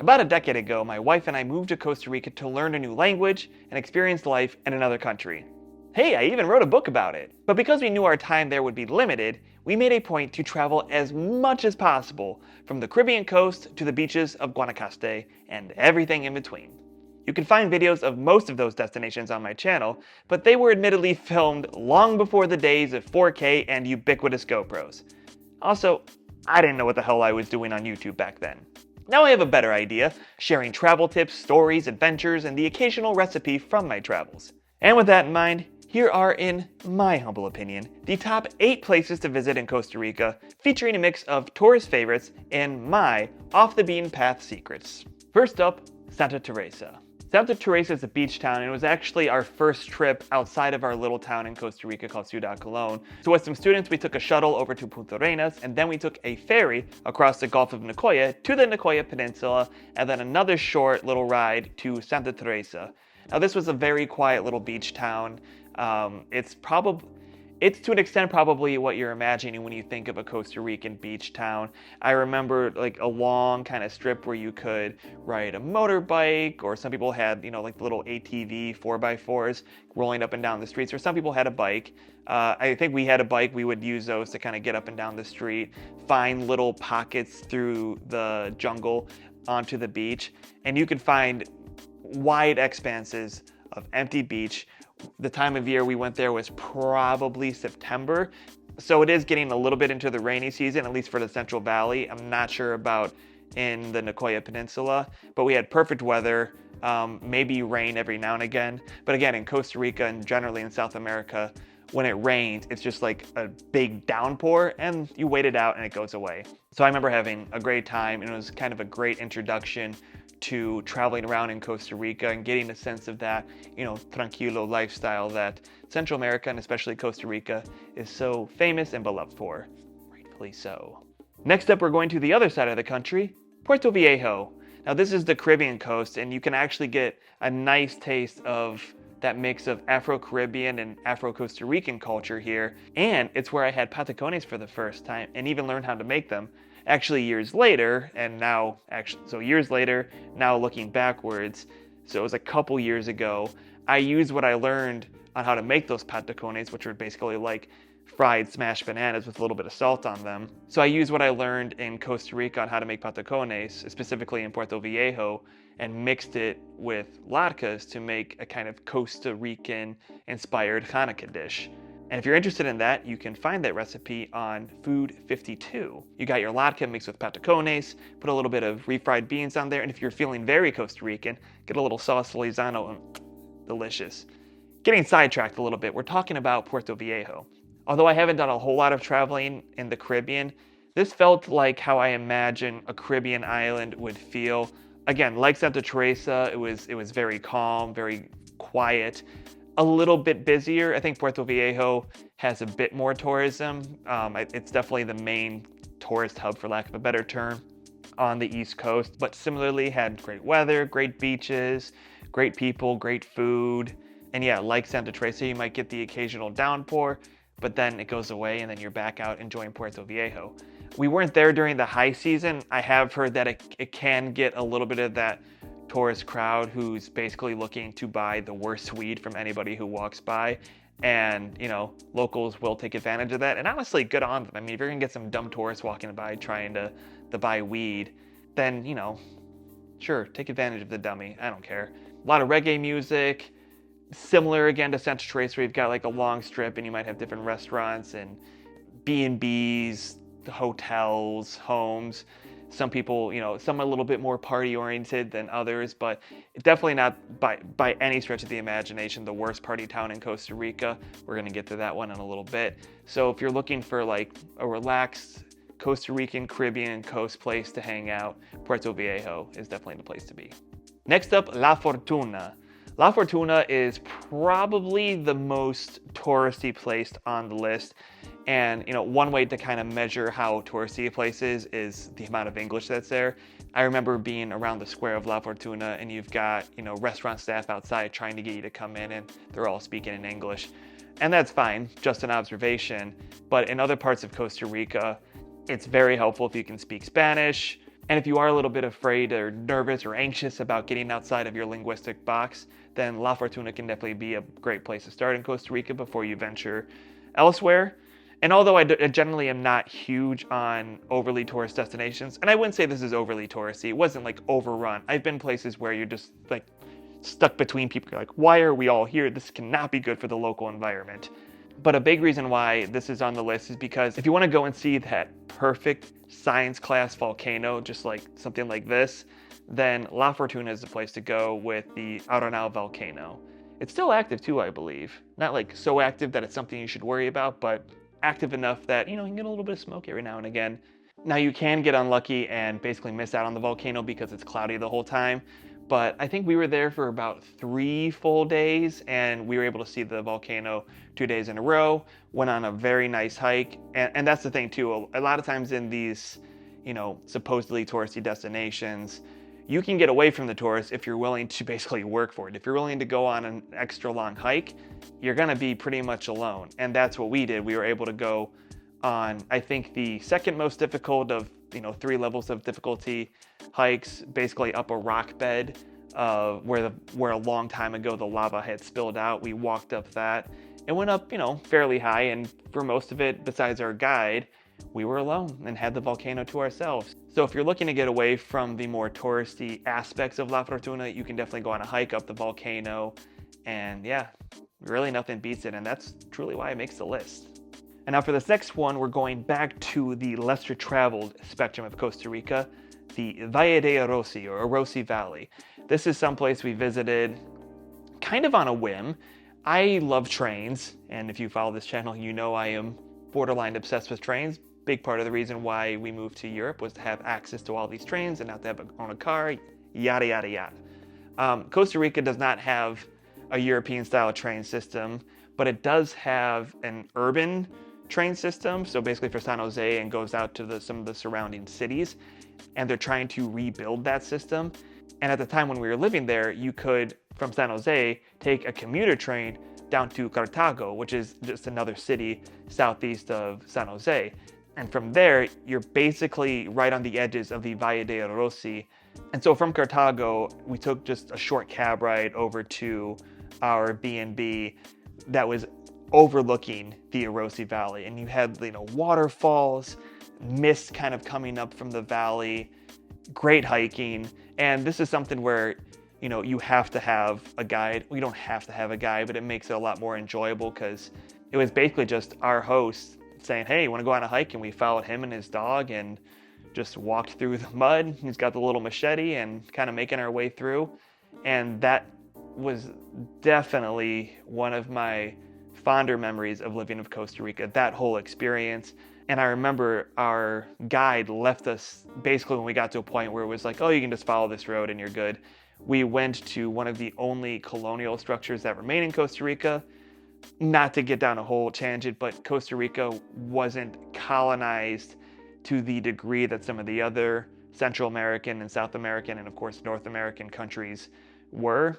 About a decade ago, my wife and I moved to Costa Rica to learn a new language and experience life in another country. Hey, I even wrote a book about it. But because we knew our time there would be limited, we made a point to travel as much as possible, from the Caribbean coast to the beaches of Guanacaste and everything in between. You can find videos of most of those destinations on my channel, but they were admittedly filmed long before the days of 4K and ubiquitous GoPros. Also, I didn't know what the hell I was doing on YouTube back then. Now I have a better idea, sharing travel tips, stories, adventures, and the occasional recipe from my travels. And with that in mind, here are, in my humble opinion, the top 8 places to visit in Costa Rica, featuring a mix of tourist favorites and my off-the-beaten-path secrets. First up, Santa Teresa. Santa Teresa is a beach town, and it was actually our first trip outside of our little town in Costa Rica called Ciudad Colón. So with some students, we took a shuttle over to Punta Arenas, and then we took a ferry across the Gulf of Nicoya to the Nicoya Peninsula, and then another short little ride to Santa Teresa. Now this was a very quiet little beach town. It's to an extent probably what you're imagining when you think of a Costa Rican beach town. I remember like a long kind of strip where you could ride a motorbike, or some people had, like the little ATV 4x4s rolling up and down the streets, or some people had a bike. I think we had a bike. We would use those to kind of get up and down the street, find little pockets through the jungle onto the beach, and you could find wide expanses of empty beach. The time of year we went there was probably September, so it is getting a little bit into the rainy season, at least for the Central Valley. I'm not sure about in the Nicoya Peninsula, but we had perfect weather, maybe rain every now and again. But again, in Costa Rica and generally in South America, when it rains, it's just like a big downpour, and you wait it out and it goes away. So I remember having a great time, and it was kind of a great introduction to traveling around in Costa Rica and getting a sense of that, tranquilo lifestyle that Central America, and especially Costa Rica, is so famous and beloved for. Rightfully so. Next up, we're going to the other side of the country, Puerto Viejo. Now this is the Caribbean coast, and you can actually get a nice taste of that mix of Afro-Caribbean and Afro-Costa Rican culture here, and it's where I had patacones for the first time and even learned how to make them. Actually years later, now looking backwards, so it was a couple years ago, I used what I learned on how to make those patacones, which were basically like fried smashed bananas with a little bit of salt on them. So I used what I learned in Costa Rica on how to make patacones, specifically in Puerto Viejo, and mixed it with latkes to make a kind of Costa Rican inspired Hanukkah dish. And if you're interested in that, you can find that recipe on Food 52. You got your latke mixed with patacones, put a little bit of refried beans on there, and if you're feeling very Costa Rican, get a little sauce Lizano. Delicious. Getting sidetracked a little bit, we're talking about Puerto Viejo. Although I haven't done a whole lot of traveling in the Caribbean, this felt like how I imagine a Caribbean island would feel. Again, like Santa Teresa, it was very calm, very quiet. A little bit busier. I think Puerto Viejo has a bit more tourism. It's definitely the main tourist hub, for lack of a better term, on the East Coast, but similarly had great weather, great beaches, great people, great food. And yeah, like Santa Teresa, you might get the occasional downpour, but then it goes away and then you're back out enjoying Puerto Viejo. We weren't there during the high season. I have heard that it can get a little bit of that tourist crowd who's basically looking to buy the worst weed from anybody who walks by, and locals will take advantage of that, and honestly, good on them. I mean, if you're gonna get some dumb tourists walking by trying to buy weed, then sure, take advantage of the dummy. I don't care. A lot of reggae music, similar again to Santa Teresa, where you've got like a long strip and you might have different restaurants and B&Bs, hotels, homes. Some people, some a little bit more party oriented than others, but definitely not by any stretch of the imagination the worst party town in Costa Rica. We're gonna get to that one in a little bit. So if you're looking for like a relaxed Costa Rican Caribbean coast place to hang out, Puerto Viejo is definitely the place to be. Next up, La Fortuna. La Fortuna is probably the most touristy place on the list. And one way to kind of measure how touristy a place is the amount of English that's there. I remember being around the square of La Fortuna, and you've got restaurant staff outside trying to get you to come in, and they're all speaking in English. And that's fine, just an observation. But in other parts of Costa Rica, it's very helpful if you can speak Spanish. And if you are a little bit afraid or nervous or anxious about getting outside of your linguistic box, then La Fortuna can definitely be a great place to start in Costa Rica before you venture elsewhere. And although I generally am not huge on overly tourist destinations, and I wouldn't say this is overly touristy, it wasn't like overrun. I've been places where you're just like stuck between people. You're like, why are we all here? This cannot be good for the local environment. But a big reason why this is on the list is because if you want to go and see that perfect science class volcano, just like something like this, then La Fortuna is the place to go with the Arenal volcano. It's still active too, I believe. Not like so active that it's something you should worry about, but active enough that, you can get a little bit of smoke every now and again. Now you can get unlucky and basically miss out on the volcano because it's cloudy the whole time. But I think we were there for about 3 full days and we were able to see the volcano 2 days in a row, went on a very nice hike. And that's the thing too, a lot of times in these, supposedly touristy destinations, you can get away from the tourists if you're willing to basically work for it. If you're willing to go on an extra long hike, you're gonna be pretty much alone. And that's what we did. We were able to go on, I think, the second most difficult of 3 levels of difficulty hikes, basically up a rock bed where a long time ago the lava had spilled out. We walked up that and went up, fairly high. And for most of it, besides our guide, we were alone and had the volcano to ourselves. So if you're looking to get away from the more touristy aspects of La Fortuna, you can definitely go on a hike up the volcano. And yeah, really nothing beats it. And that's truly why it makes the list. And now for this next one, we're going back to the lesser traveled spectrum of Costa Rica, the Valle de Orosi, or Orosi Valley. This is someplace we visited kind of on a whim. I love trains, and if you follow this channel, you know I am borderline obsessed with trains. Big part of the reason why we moved to Europe was to have access to all these trains and not to own a car, yada, yada, yada. Costa Rica does not have a European-style train system, but it does have an urban train system, so basically for San Jose, and goes out to some of the surrounding cities, and they're trying to rebuild that system. And at the time when we were living there, you could, from San Jose, take a commuter train down to Cartago, which is just another city southeast of San Jose. And from there, you're basically right on the edges of the Valle de Orosi. And so from Cartago, we took just a short cab ride over to our B&B that was overlooking the Orosi Valley. And you had, waterfalls, mist kind of coming up from the valley, great hiking. And this is something where, you have to have a guide. We don't have to have a guide, but it makes it a lot more enjoyable because it was basically just our host saying, hey, you want to go on a hike? And we followed him and his dog and just walked through the mud. He's got the little machete and kind of making our way through. And that was definitely one of my fonder memories of living in Costa Rica, that whole experience. And I remember our guide left us basically when we got to a point where it was like, oh, you can just follow this road and you're good. We went to one of the only colonial structures that remain in Costa Rica. Not to get down a whole tangent, but Costa Rica wasn't colonized to the degree that some of the other Central American and South American and of course North American countries were.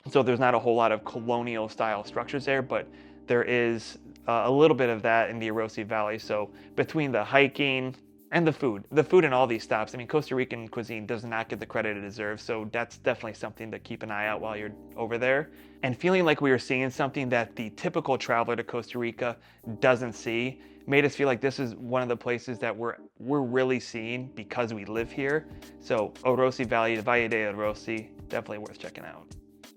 So there's not a whole lot of colonial style structures there, but there is a little bit of that in the Orosi Valley. So between the hiking and the food in all these stops, I mean, Costa Rican cuisine does not get the credit it deserves. So that's definitely something to keep an eye out while you're over there. And feeling like we were seeing something that the typical traveler to Costa Rica doesn't see made us feel like this is one of the places that we're really seeing because we live here. So Orosi Valley, the Valle de Orosi, definitely worth checking out.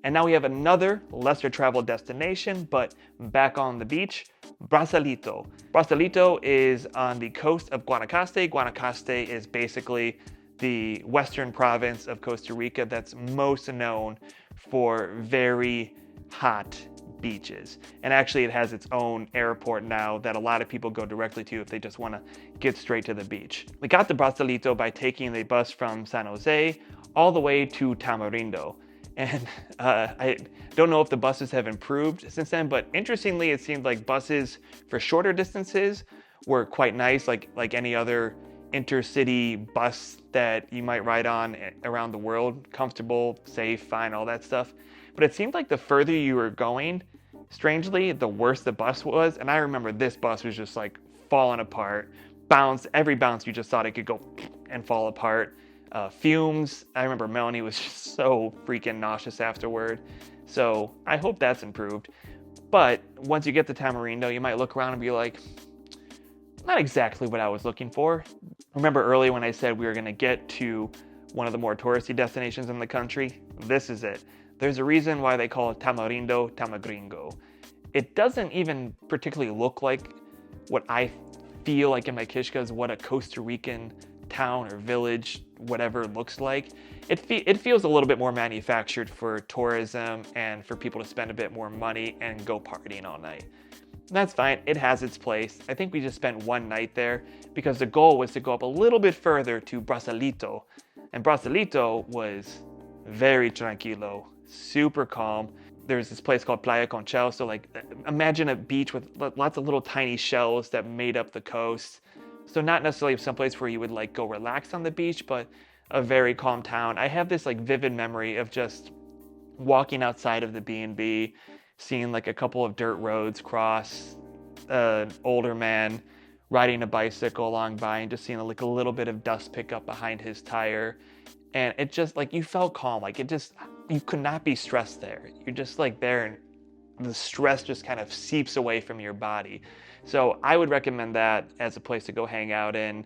And now we have another lesser traveled destination, but back on the beach, Brasilito. Brasilito is on the coast of Guanacaste. Guanacaste is basically the western province of Costa Rica that's most known for very hot beaches. And actually it has its own airport now that a lot of people go directly to if they just want to get straight to the beach. We got to Brasilito by taking the bus from San Jose all the way to Tamarindo. And I don't know if the buses have improved since then, but interestingly, it seemed like buses for shorter distances were quite nice, like any other intercity bus that you might ride on around the world. Comfortable, safe, fine, all that stuff. But it seemed like the further you were going, strangely, the worse the bus was. And I remember this bus was just like falling apart. Every bounce you just thought it could go and fall apart. fumes. I remember Melanie was just so freaking nauseous afterward. So I hope that's improved. But once you get to Tamarindo, you might look around and be like, not exactly what I was looking for. Remember earlier when I said we were going to get to one of the more touristy destinations in the country? This is it. There's a reason why they call it Tamarindo Tamagringo. It doesn't even particularly look like what I feel like in my kishkas, what a Costa Rican town or village, whatever looks like. It feels a little bit more manufactured for tourism and for people to spend a bit more money and go partying all night. That's fine, it has its place. I think we just spent one night there because the goal was to go up a little bit further to Brasilito. And Brasilito was very tranquilo, super calm. There's this place called Playa Conchel, so like imagine a beach with lots of little tiny shells that made up the coast. So not necessarily someplace where you would like go relax on the beach, but a very calm town. I have this like vivid memory of just walking outside of the B&B, seeing like a couple of dirt roads cross, an older man riding a bicycle along by and just seeing like a little bit of dust pick up behind his tire. And it just like, you felt calm, like you could not be stressed there. You're just like there and the stress just kind of seeps away from your body. So I would recommend that as a place to go hang out in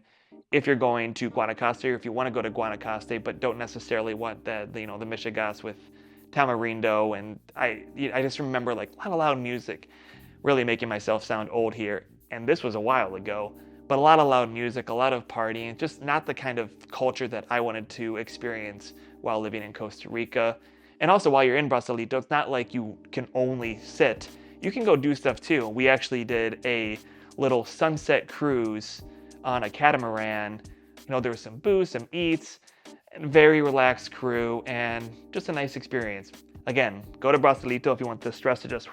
if you're going to Guanacaste or if you want to go to Guanacaste but don't necessarily want the Michigas with Tamarindo. And I just remember like a lot of loud music, really making myself sound old here. And this was a while ago, but a lot of loud music, a lot of partying, just not the kind of culture that I wanted to experience while living in Costa Rica. And also while you're in Brasilito, it's not like you can only sit. You can go do stuff too. We actually did a little sunset cruise on a catamaran. There was some booze, some eats, and very relaxed crew, and just a nice experience. Again, go to Brasilito if you want the stress to just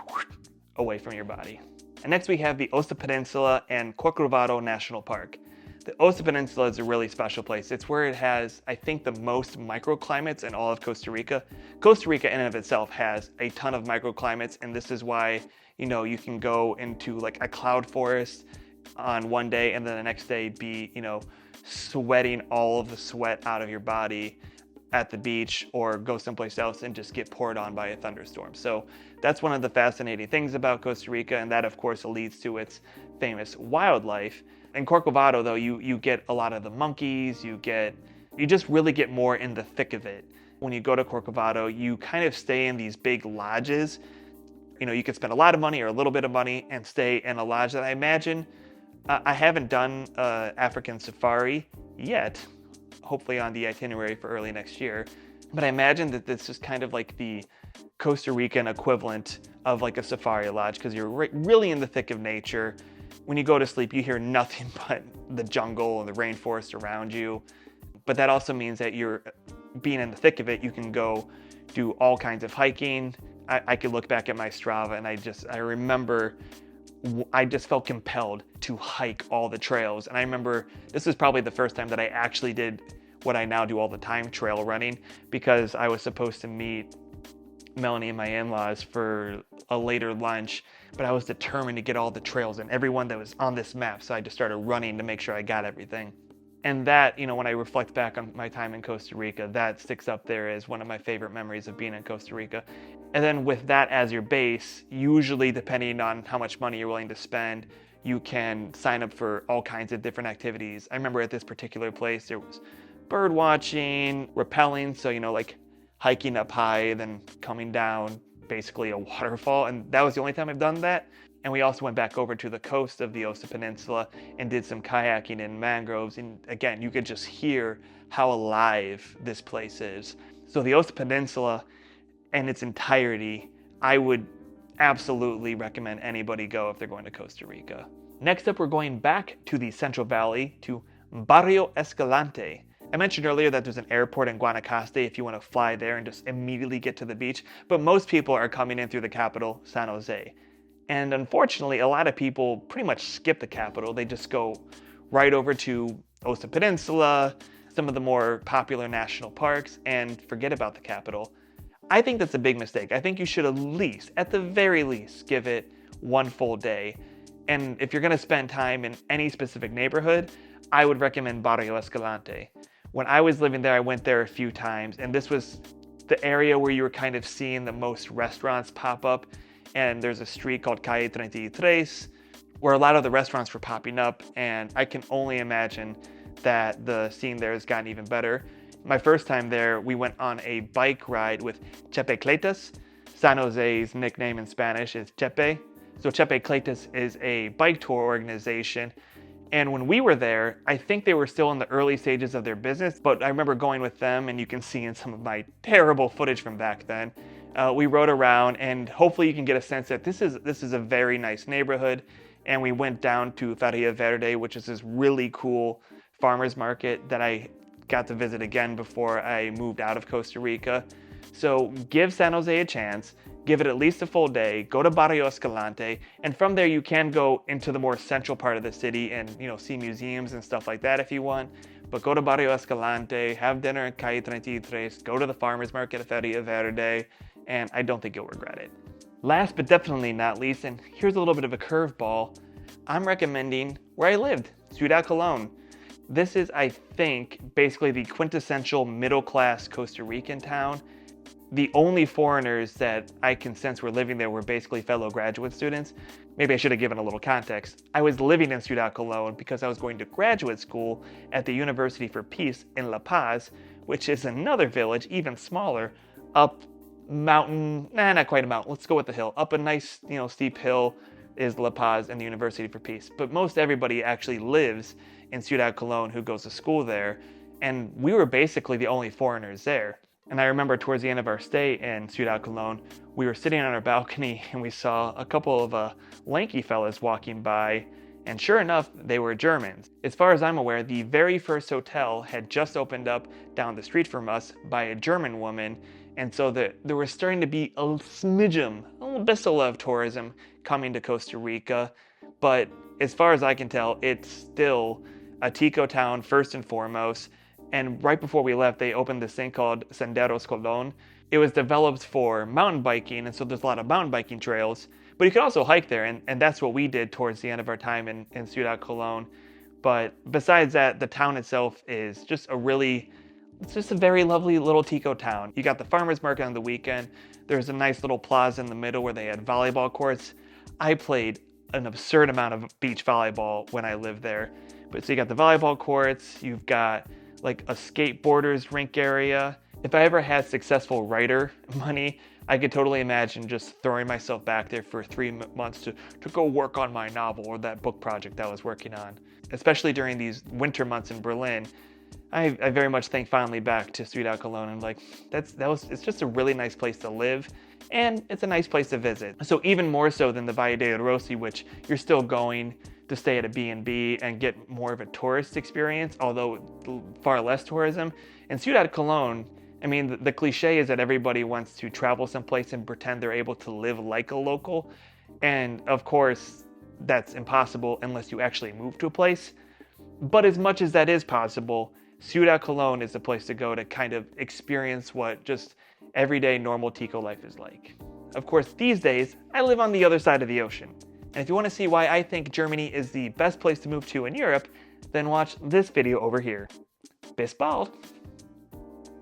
away from your body. And next we have the Osa Peninsula and Corcovado National Park. The Osa Peninsula is a really special place. It's where it has, I think, the most microclimates in all of Costa Rica. Costa Rica in and of itself has a ton of microclimates, and this is why, you can go into like a cloud forest on one day and then the next day be, sweating all of the sweat out of your body at the beach, or go someplace else and just get poured on by a thunderstorm. So that's one of the fascinating things about Costa Rica, and that of course leads to its famous wildlife. In Corcovado though, you get a lot of the monkeys, you just really get more in the thick of it. When you go to Corcovado, you kind of stay in these big lodges. You could spend a lot of money or a little bit of money and stay in a lodge that I imagine, I haven't done African safari yet, hopefully on the itinerary for early next year. But I imagine that this is kind of like the Costa Rican equivalent of like a safari lodge, because you're really in the thick of nature. When you go to sleep, you hear nothing but the jungle and the rainforest around you. But that also means that you're being in the thick of it, you can go do all kinds of hiking. I could look back at my Strava and I remember I just felt compelled to hike all the trails. And I remember this was probably the first time that I actually did what I now do all the time, trail running, because I was supposed to meet Melanie and my in-laws for a later lunch, but I was determined to get all the trails and everyone that was on this map. So I just started running to make sure I got everything. And that, when I reflect back on my time in Costa Rica, that sticks up there as one of my favorite memories of being in Costa Rica. And then with that as your base, usually depending on how much money you're willing to spend, you can sign up for all kinds of different activities. I remember at this particular place, there was bird watching, rappelling, so like hiking up high, then coming down basically a waterfall. And that was the only time I've done that. And we also went back over to the coast of the Osa Peninsula and did some kayaking in mangroves. And again, you could just hear how alive this place is. So the Osa Peninsula in its entirety, I would absolutely recommend anybody go if they're going to Costa Rica. Next up, we're going back to the Central Valley to Barrio Escalante. I mentioned earlier that there's an airport in Guanacaste if you want to fly there and just immediately get to the beach, but most people are coming in through the capital, San Jose. And unfortunately, a lot of people pretty much skip the capital. They just go right over to Osa Peninsula, some of the more popular national parks, and forget about the capital. I think that's a big mistake. I think you should at the very least, give it one full day. And if you're gonna spend time in any specific neighborhood, I would recommend Barrio Escalante. When I was living there, I went there a few times, and this was the area where you were kind of seeing the most restaurants pop up. And there's a street called Calle 33, where a lot of the restaurants were popping up, and I can only imagine that the scene there has gotten even better. My first time there, we went on a bike ride with Chepecletas. San Jose's nickname in Spanish is Chepe. So Chepecletas is a bike tour organization. And when we were there, I think they were still in the early stages of their business, but I remember going with them, and you can see in some of my terrible footage from back then. We rode around, and hopefully you can get a sense that this is a very nice neighborhood. And we went down to Valle Verde, which is this really cool farmers market that I got to visit again before I moved out of Costa Rica. So give San Jose a chance, give it at least a full day, go to Barrio Escalante, and from there you can go into the more central part of the city and, you know, see museums and stuff like that if you want. But go to Barrio Escalante, have dinner in Calle 33, go to the farmers market at Valle Verde, and I don't think you'll regret it. Last but definitely not least, and here's a little bit of a curveball, I'm recommending where I lived, Ciudad Colón. This is, I think, basically the quintessential middle-class Costa Rican town. The only foreigners that I can sense were living there were basically fellow graduate students. Maybe I should have given a little context. I was living in Ciudad Colón because I was going to graduate school at the University for Peace in La Paz, which is another village, even smaller, up mountain, not quite a mountain, let's go with the hill. Up a nice, steep hill is La Paz and the University for Peace. But most everybody actually lives in Ciudad Colón who goes to school there, and we were basically the only foreigners there. And I remember towards the end of our stay in Ciudad Colón, we were sitting on our balcony and we saw a couple of lanky fellas walking by, and sure enough, they were Germans. As far as I'm aware, the very first hotel had just opened up down the street from us by a German woman, and so there was starting to be a smidgen, a little bissel of tourism coming to Costa Rica. But as far as I can tell, it's still a Tico town first and foremost. And right before we left, they opened this thing called Senderos Colón. It was developed for mountain biking, and so there's a lot of mountain biking trails. But you could also hike there, and that's what we did towards the end of our time in Ciudad Colón. But besides that, the town itself is just it's just a very lovely little Tico town. You got the farmers market on the weekend. There's a nice little plaza in the middle where they had volleyball courts. I played an absurd amount of beach volleyball when I lived there. But so you got the volleyball courts, you've got like a skateboarders rink area. If I ever had successful writer money, I could totally imagine just throwing myself back there for 3 months to go work on my novel or that book project I was working on. Especially during these winter months in Berlin, I very much think fondly back to Ciudad Colón, and it's just a really nice place to live, and it's a nice place to visit. So even more so than the Valle de Orosi, which you're still going to stay at a B&B and get more of a tourist experience, although far less tourism. In Ciudad Colón, I mean, the cliche is that everybody wants to travel someplace and pretend they're able to live like a local. And of course, that's impossible unless you actually move to a place. But as much as that is possible, Ciudad Colón is the place to go to kind of experience what just everyday normal Tico life is like. Of course, these days, I live on the other side of the ocean. And if you want to see why I think Germany is the best place to move to in Europe, then watch this video over here. Bis bald!